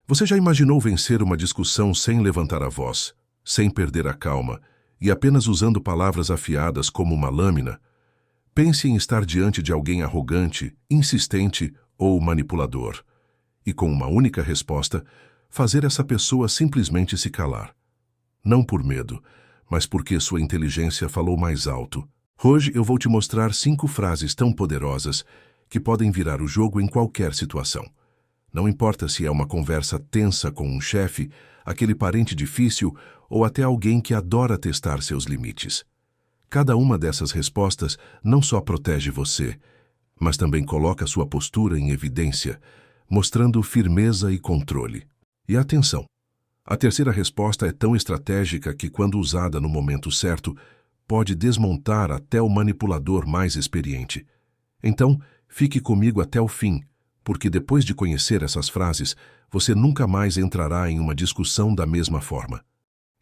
Você já imaginou vencer uma discussão sem levantar a voz, sem perder a calma e apenas usando palavras afiadas como uma lâmina? Pense em estar diante de alguém arrogante, insistente ou manipulador. E com uma única resposta, fazer essa pessoa simplesmente se calar. Não por medo, mas porque sua inteligência falou mais alto. Hoje eu vou te mostrar 5 frases tão poderosas que podem virar o jogo em qualquer situação. Não importa se é uma conversa tensa com um chefe, aquele parente difícil ou até alguém que adora testar seus limites. Cada uma dessas respostas não só protege você, mas também coloca sua postura em evidência, mostrando firmeza e controle. E atenção! A terceira resposta é tão estratégica que, quando usada no momento certo, pode desmontar até o manipulador mais experiente. Então, fique comigo até o fim, porque depois de conhecer essas frases, você nunca mais entrará em uma discussão da mesma forma.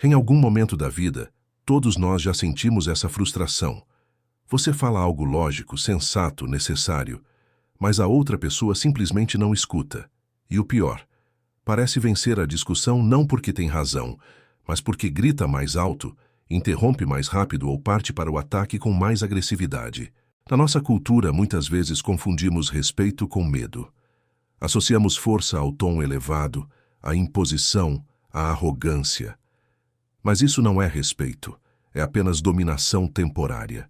Em algum momento da vida, todos nós já sentimos essa frustração. Você fala algo lógico, sensato, necessário, mas a outra pessoa simplesmente não escuta. E o pior, parece vencer a discussão não porque tem razão, mas porque grita mais alto, interrompe mais rápido ou parte para o ataque com mais agressividade. Na nossa cultura, muitas vezes confundimos respeito com medo. Associamos força ao tom elevado, à imposição, à arrogância. Mas isso não é respeito, é apenas dominação temporária.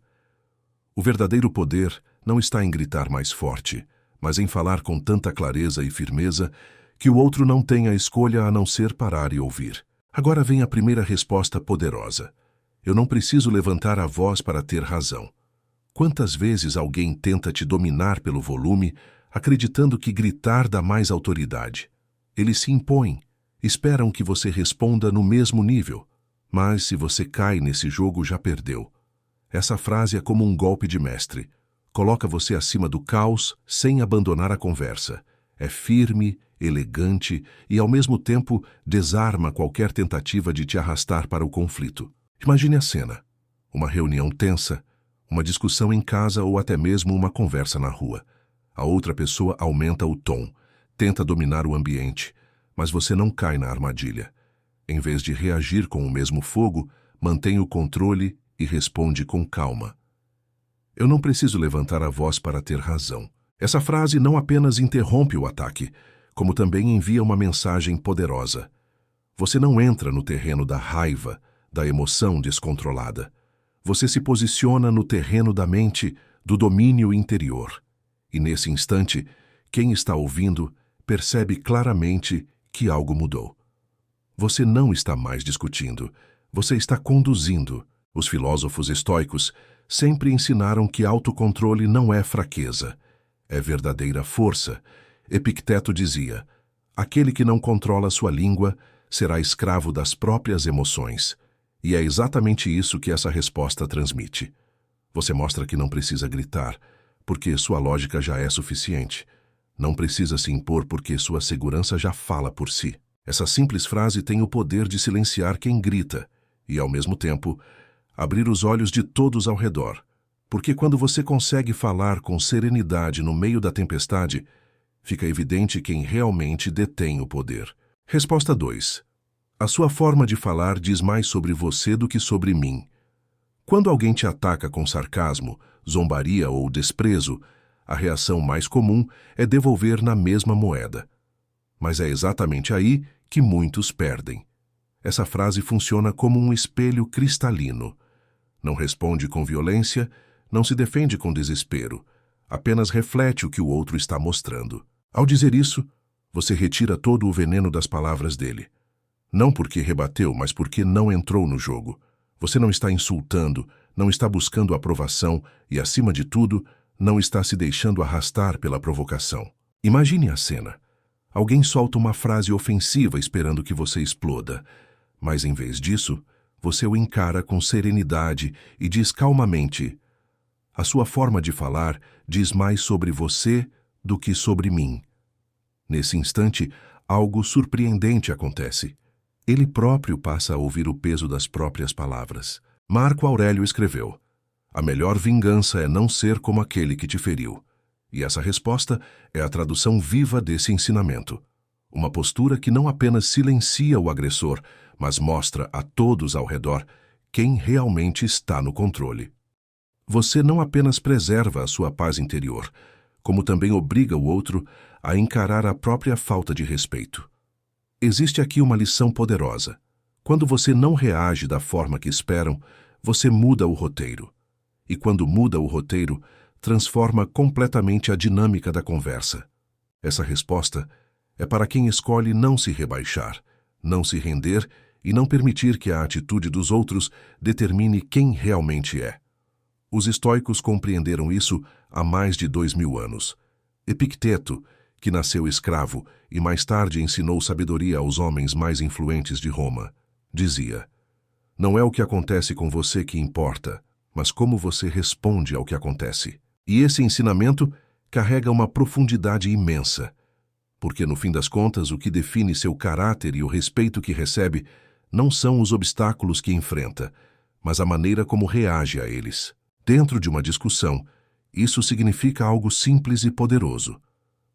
O verdadeiro poder não está em gritar mais forte, mas em falar com tanta clareza e firmeza que o outro não tem a escolha a não ser parar e ouvir. Agora vem a primeira resposta poderosa. Eu não preciso levantar a voz para ter razão. Quantas vezes alguém tenta te dominar pelo volume, acreditando que gritar dá mais autoridade? Eles se impõem, esperam que você responda no mesmo nível, mas se você cai nesse jogo, já perdeu. Essa frase é como um golpe de mestre. Coloca você acima do caos sem abandonar a conversa. É firme, elegante e, ao mesmo tempo, desarma qualquer tentativa de te arrastar para o conflito. Imagine a cena. Uma reunião tensa, uma discussão em casa ou até mesmo uma conversa na rua. A outra pessoa aumenta o tom, tenta dominar o ambiente, mas você não cai na armadilha. Em vez de reagir com o mesmo fogo, mantém o controle e responde com calma. Eu não preciso levantar a voz para ter razão. Essa frase não apenas interrompe o ataque, como também envia uma mensagem poderosa. Você não entra no terreno da raiva, da emoção descontrolada. Você se posiciona no terreno da mente, do domínio interior. E nesse instante, quem está ouvindo percebe claramente que algo mudou. Você não está mais discutindo, você está conduzindo. Os filósofos estoicos sempre ensinaram que autocontrole não é fraqueza, é verdadeira força. Epicteto dizia: aquele que não controla sua língua será escravo das próprias emoções. E é exatamente isso que essa resposta transmite. Você mostra que não precisa gritar, porque sua lógica já é suficiente. Não precisa se impor porque sua segurança já fala por si. Essa simples frase tem o poder de silenciar quem grita e, ao mesmo tempo, abrir os olhos de todos ao redor. Porque quando você consegue falar com serenidade no meio da tempestade, fica evidente quem realmente detém o poder. Resposta 2. A sua forma de falar diz mais sobre você do que sobre mim. Quando alguém te ataca com sarcasmo, zombaria ou desprezo, a reação mais comum é devolver na mesma moeda. Mas é exatamente aí que muitos perdem. Essa frase funciona como um espelho cristalino. Não responde com violência, não se defende com desespero, apenas reflete o que o outro está mostrando. Ao dizer isso, você retira todo o veneno das palavras dele. Não porque rebateu, mas porque não entrou no jogo. Você não está insultando, não está buscando aprovação e, acima de tudo, não está se deixando arrastar pela provocação. Imagine a cena. Alguém solta uma frase ofensiva esperando que você exploda, mas em vez disso, você o encara com serenidade e diz calmamente: a sua forma de falar diz mais sobre você do que sobre mim. Nesse instante, algo surpreendente acontece. Ele próprio passa a ouvir o peso das próprias palavras. Marco Aurélio escreveu: a melhor vingança é não ser como aquele que te feriu. E essa resposta é a tradução viva desse ensinamento. Uma postura que não apenas silencia o agressor, mas mostra a todos ao redor quem realmente está no controle. Você não apenas preserva a sua paz interior, como também obriga o outro a encarar a própria falta de respeito. Existe aqui uma lição poderosa. Quando você não reage da forma que esperam, você muda o roteiro. E quando muda o roteiro, transforma completamente a dinâmica da conversa. Essa resposta é para quem escolhe não se rebaixar, não se render e não permitir que a atitude dos outros determine quem realmente é. Os estoicos compreenderam isso há mais de 2000 anos. Epicteto, que nasceu escravo e mais tarde ensinou sabedoria aos homens mais influentes de Roma, dizia: "Não é o que acontece com você que importa, mas como você responde ao que acontece." E esse ensinamento carrega uma profundidade imensa, porque no fim das contas o que define seu caráter e o respeito que recebe não são os obstáculos que enfrenta, mas a maneira como reage a eles. Dentro de uma discussão, isso significa algo simples e poderoso.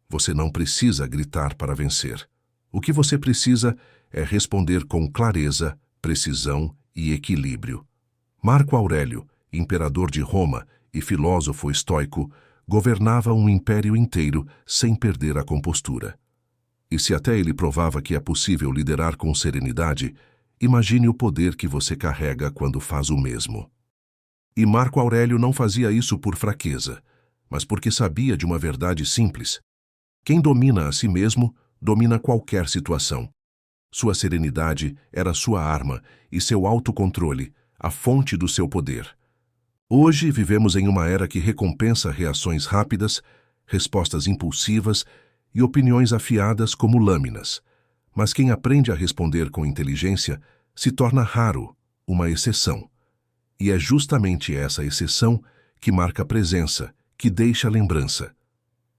Você não precisa gritar para vencer. O que você precisa é responder com clareza, precisão e equilíbrio. Marco Aurélio, imperador de Roma e filósofo estoico, governava um império inteiro sem perder a compostura. E se até ele provava que é possível liderar com serenidade, imagine o poder que você carrega quando faz o mesmo. E Marco Aurélio não fazia isso por fraqueza, mas porque sabia de uma verdade simples. Quem domina a si mesmo, domina qualquer situação. Sua serenidade era sua arma e seu autocontrole, a fonte do seu poder. Hoje vivemos em uma era que recompensa reações rápidas, respostas impulsivas e opiniões afiadas como lâminas. Mas quem aprende a responder com inteligência se torna raro, uma exceção. E é justamente essa exceção que marca presença, que deixa lembrança.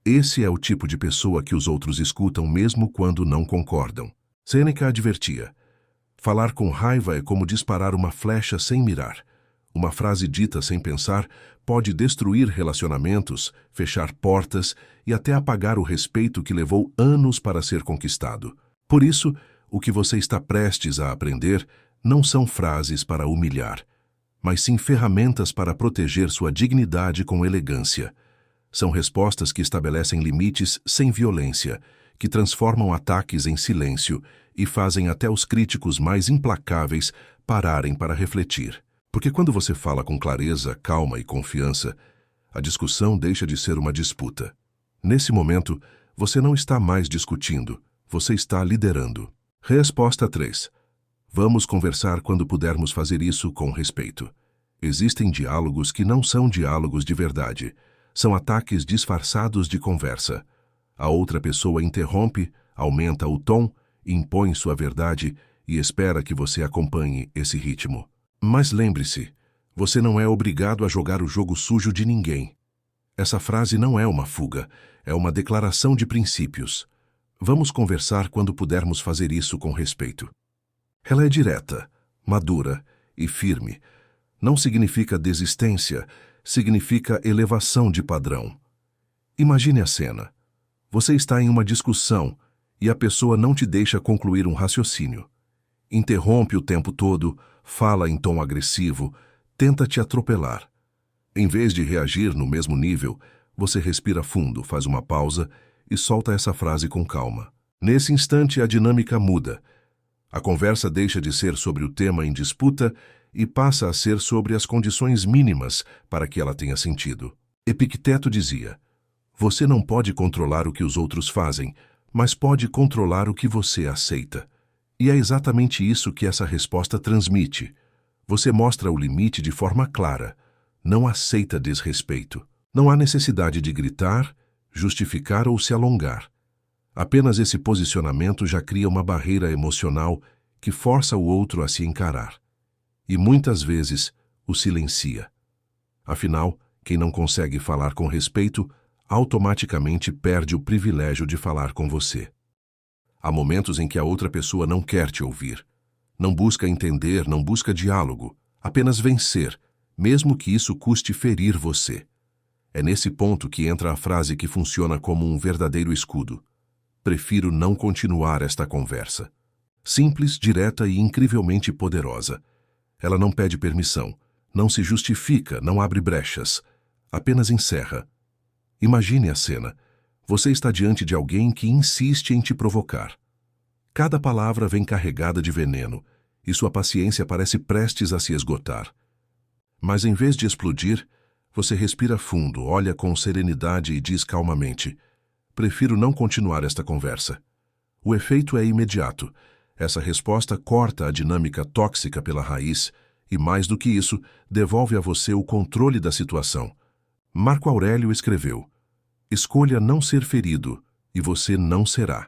Esse é o tipo de pessoa que os outros escutam mesmo quando não concordam. Sêneca advertia: falar com raiva é como disparar uma flecha sem mirar. Uma frase dita sem pensar pode destruir relacionamentos, fechar portas e até apagar o respeito que levou anos para ser conquistado. Por isso, o que você está prestes a aprender não são frases para humilhar, mas sim ferramentas para proteger sua dignidade com elegância. São respostas que estabelecem limites sem violência, que transformam ataques em silêncio e fazem até os críticos mais implacáveis pararem para refletir. Porque quando você fala com clareza, calma e confiança, a discussão deixa de ser uma disputa. Nesse momento, você não está mais discutindo, você está liderando. Resposta 3. Vamos conversar quando pudermos fazer isso com respeito. Existem diálogos que não são diálogos de verdade. São ataques disfarçados de conversa. A outra pessoa interrompe, aumenta o tom, impõe sua verdade e espera que você acompanhe esse ritmo. Mas lembre-se, você não é obrigado a jogar o jogo sujo de ninguém. Essa frase não é uma fuga, é uma declaração de princípios. Vamos conversar quando pudermos fazer isso com respeito. Ela é direta, madura e firme. Não significa desistência, significa elevação de padrão. Imagine a cena. Você está em uma discussão e a pessoa não te deixa concluir um raciocínio. Interrompe o tempo todo, fala em tom agressivo, tenta te atropelar. Em vez de reagir no mesmo nível, você respira fundo, faz uma pausa e solta essa frase com calma. Nesse instante, a dinâmica muda. A conversa deixa de ser sobre o tema em disputa e passa a ser sobre as condições mínimas para que ela tenha sentido. Epicteto dizia: você não pode controlar o que os outros fazem, mas pode controlar o que você aceita. E é exatamente isso que essa resposta transmite. Você mostra o limite de forma clara. Não aceita desrespeito. Não há necessidade de gritar, justificar ou se alongar. Apenas esse posicionamento já cria uma barreira emocional que força o outro a se encarar. E muitas vezes o silencia. Afinal, quem não consegue falar com respeito, automaticamente perde o privilégio de falar com você. Há momentos em que a outra pessoa não quer te ouvir. Não busca entender, não busca diálogo, apenas vencer, mesmo que isso custe ferir você. É nesse ponto que entra a frase que funciona como um verdadeiro escudo. Prefiro não continuar esta conversa. Simples, direta e incrivelmente poderosa. Ela não pede permissão, não se justifica, não abre brechas. Apenas encerra. Imagine a cena. Você está diante de alguém que insiste em te provocar. Cada palavra vem carregada de veneno, e sua paciência parece prestes a se esgotar. Mas em vez de explodir, você respira fundo, olha com serenidade e diz calmamente: prefiro não continuar esta conversa. O efeito é imediato. Essa resposta corta a dinâmica tóxica pela raiz e, mais do que isso, devolve a você o controle da situação. Marco Aurélio escreveu: escolha não ser ferido, e você não será.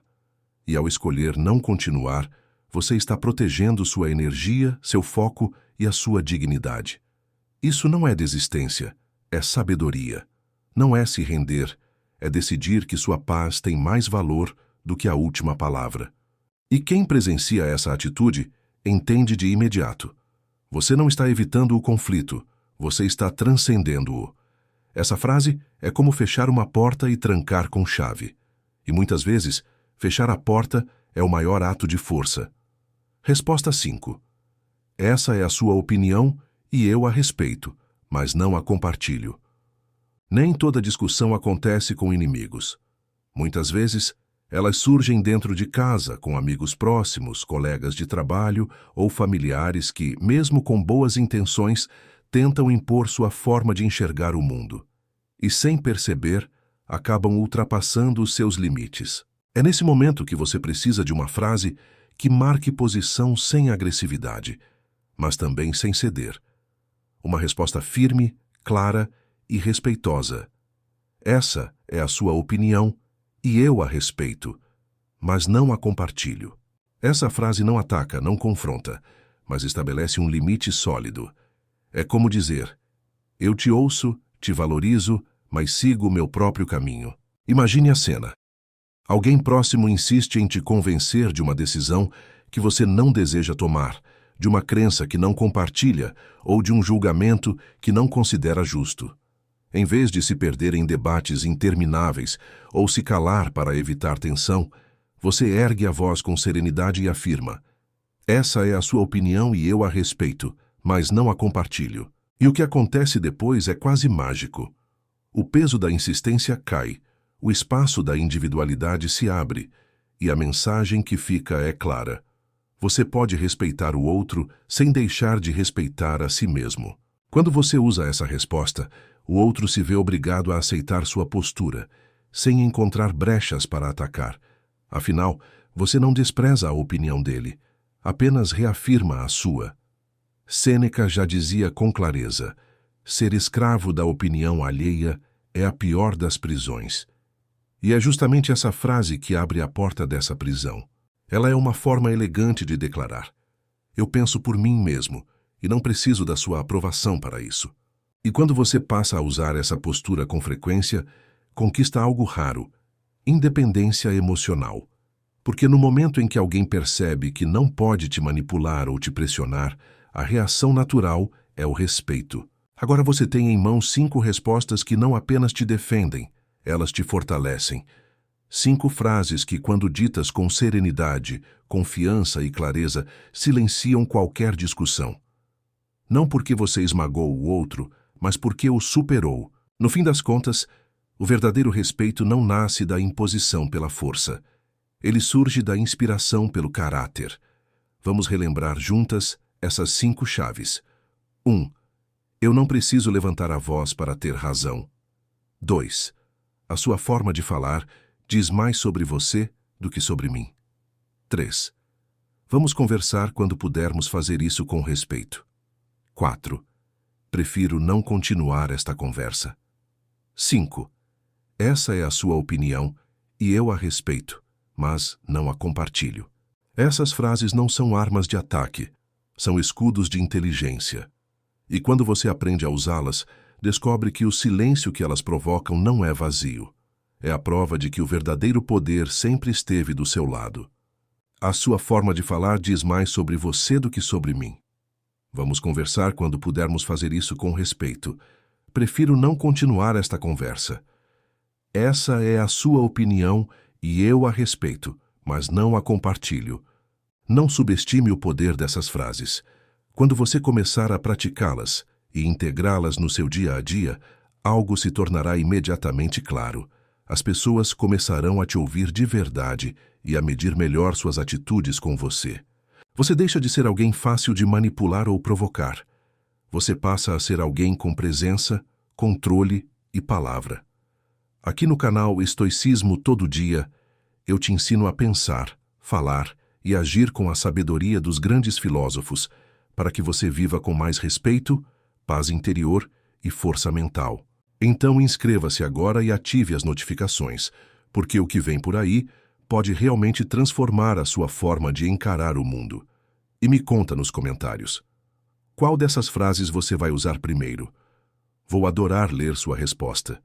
E ao escolher não continuar, você está protegendo sua energia, seu foco e a sua dignidade. Isso não é desistência, é sabedoria. Não é se render, é decidir que sua paz tem mais valor do que a última palavra. E quem presencia essa atitude entende de imediato. Você não está evitando o conflito, você está transcendendo-o. Essa frase é como fechar uma porta e trancar com chave. E muitas vezes, fechar a porta é o maior ato de força. Resposta 5. Essa é a sua opinião e eu a respeito, mas não a compartilho. Nem toda discussão acontece com inimigos. Muitas vezes, elas surgem dentro de casa, com amigos próximos, colegas de trabalho ou familiares que, mesmo com boas intenções, tentam impor sua forma de enxergar o mundo. E, sem perceber, acabam ultrapassando os seus limites. É nesse momento que você precisa de uma frase que marque posição sem agressividade, mas também sem ceder. Uma resposta firme, clara e respeitosa. Essa é a sua opinião e eu a respeito, mas não a compartilho. Essa frase não ataca, não confronta, mas estabelece um limite sólido. É como dizer: eu te ouço, te valorizo, mas sigo o meu próprio caminho. Imagine a cena. Alguém próximo insiste em te convencer de uma decisão que você não deseja tomar, de uma crença que não compartilha ou de um julgamento que não considera justo. Em vez de se perder em debates intermináveis ou se calar para evitar tensão, você ergue a voz com serenidade e afirma: essa é a sua opinião e eu a respeito, mas não a compartilho. E o que acontece depois é quase mágico. O peso da insistência cai, o espaço da individualidade se abre, e a mensagem que fica é clara. Você pode respeitar o outro sem deixar de respeitar a si mesmo. Quando você usa essa resposta, o outro se vê obrigado a aceitar sua postura, sem encontrar brechas para atacar. Afinal, você não despreza a opinião dele, apenas reafirma a sua. Sêneca já dizia com clareza: ser escravo da opinião alheia é a pior das prisões. E é justamente essa frase que abre a porta dessa prisão. Ela é uma forma elegante de declarar: eu penso por mim mesmo, e não preciso da sua aprovação para isso. E quando você passa a usar essa postura com frequência, conquista algo raro: independência emocional. Porque no momento em que alguém percebe que não pode te manipular ou te pressionar, a reação natural é o respeito. Agora você tem em mãos 5 respostas que não apenas te defendem, elas te fortalecem. 5 frases que, quando ditas com serenidade, confiança e clareza, silenciam qualquer discussão. Não porque você esmagou o outro, mas porque o superou. No fim das contas, o verdadeiro respeito não nasce da imposição pela força. Ele surge da inspiração pelo caráter. Vamos relembrar juntas essas 5 chaves. 1. Eu não preciso levantar a voz para ter razão. 2. A sua forma de falar diz mais sobre você do que sobre mim. 3. Vamos conversar quando pudermos fazer isso com respeito. 4. Prefiro não continuar esta conversa. 5. Essa é a sua opinião e eu a respeito, mas não a compartilho. Essas frases não são armas de ataque, são escudos de inteligência. E quando você aprende a usá-las, descobre que o silêncio que elas provocam não é vazio. É a prova de que o verdadeiro poder sempre esteve do seu lado. A sua forma de falar diz mais sobre você do que sobre mim. Vamos conversar quando pudermos fazer isso com respeito. Prefiro não continuar esta conversa. Essa é a sua opinião e eu a respeito, mas não a compartilho. Não subestime o poder dessas frases. Quando você começar a praticá-las e integrá-las no seu dia a dia, algo se tornará imediatamente claro. As pessoas começarão a te ouvir de verdade e a medir melhor suas atitudes com você. Você deixa de ser alguém fácil de manipular ou provocar. Você passa a ser alguém com presença, controle e palavra. Aqui no canal Estoicismo Todo Dia, eu te ensino a pensar, falar e agir com a sabedoria dos grandes filósofos, para que você viva com mais respeito, paz interior e força mental. Então inscreva-se agora e ative as notificações, porque o que vem por aí pode realmente transformar a sua forma de encarar o mundo. E me conta nos comentários. Qual dessas frases você vai usar primeiro? Vou adorar ler sua resposta.